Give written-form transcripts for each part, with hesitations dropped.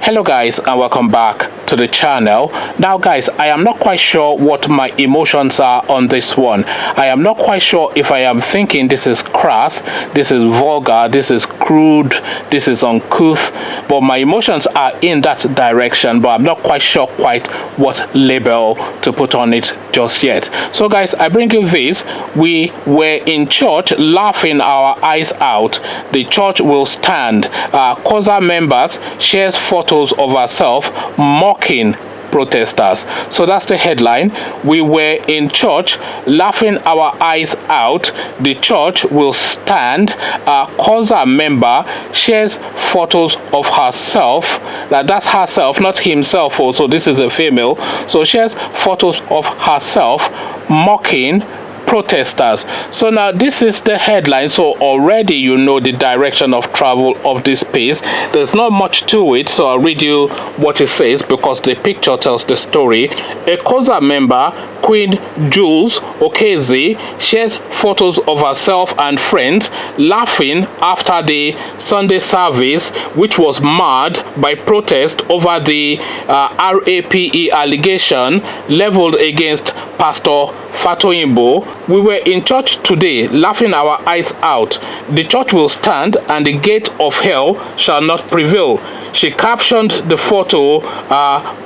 Hello guys, and welcome back to the channel. Now guys, I am not quite sure what my emotions are on this one. I am not quite sure if I am thinking this is crass, this is vulgar, this is crude, this is uncouth, but my emotions are in that direction, but I'm not quite sure quite what label to put on it just yet. So guys, I bring you this. We were in church laughing our eyes out. The church will stand. COSA members shares photos of herself mocking protesters. So that's the headline. We were in church laughing our eyes out. The church will stand. COSA member shares photos of herself. That's herself, not himself. Also, this is a female. So shares photos of herself mocking protesters. So now this is the headline, so already you know the direction of travel of this piece. There's not much to it, so I'll read you what it says because the picture tells the story. A COSA member, Queen Jules Okezi, shares photos of herself and friends laughing after the Sunday service, which was marred by protest over the RAPE allegation leveled against Pastor Fatoyinbo. We were in church today laughing our eyes out. The church will stand and the gate of hell shall not prevail. She captioned the photo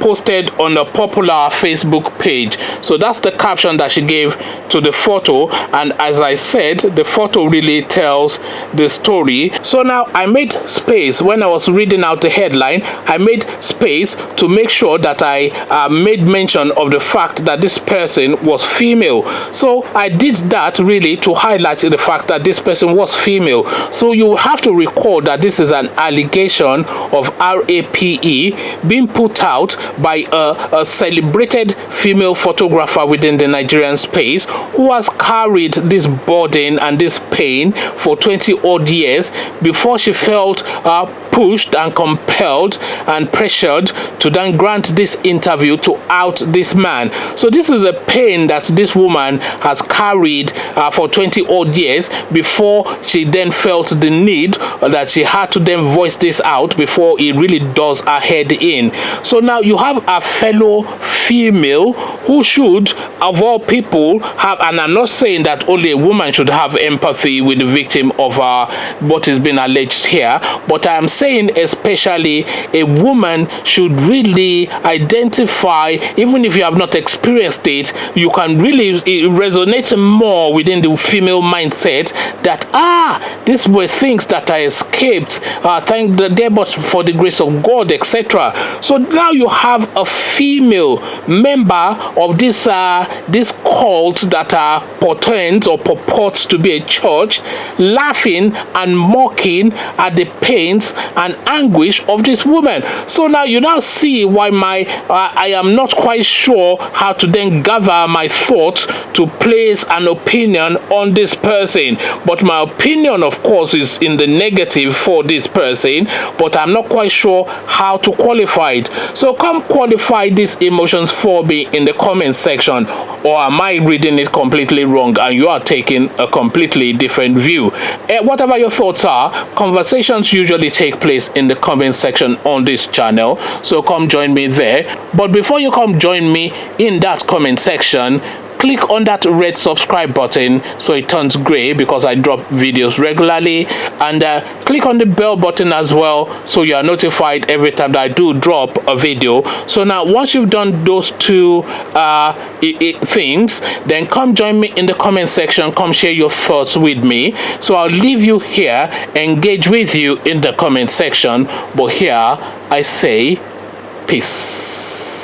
posted on a popular Facebook page. So that's the caption that she gave to the photo, and as I said, the photo really tells the story. So now I made space when I was reading out the headline. I made space to make sure that I made mention of the fact that this person was female. So I did that really to highlight the fact that this person was female. So you have to recall that this is an allegation of RAPE being put out by a celebrated female photographer within the Nigerian space who has carried this burden and this pain for 20 odd years before she felt pushed and compelled and pressured to then grant this interview to out this man. So this is a pain that this woman has carried for 20 odd years before she then felt the need that she had to then voice this out before it really does her head in. So now you have a fellow female who should, of all people, have, and I'm not saying that only a woman should have empathy with the victim of what is being alleged here, but I am saying especially a woman should really identify, even if you have not experienced it, you can really resonate more within the female mindset that these were things that I escaped, thank the day but for the grace of God, etc. So now you have a female member of this cult that portends or purports to be a church, laughing and mocking at the pains and anguish of this woman. So now you now see why I am not quite sure how to then gather my thoughts to place an opinion on this person. But my opinion, of course, is in the negative for this person, but I'm not quite sure how to qualify it. So come qualify these emotions for me in the comment section, or am I reading it completely wrong and you are taking a completely different view? Whatever your thoughts are, conversations usually take place in the comment section on this channel, so come join me there. But before you come join me in that comment section, click on that red subscribe button so it turns gray because I drop videos regularly, and click on the bell button as well so you are notified every time that I do drop a video. So now once you've done those two things, then come join me in the comment section, come share your thoughts with me. So I'll leave you here, engage with you in the comment section, but here I say peace.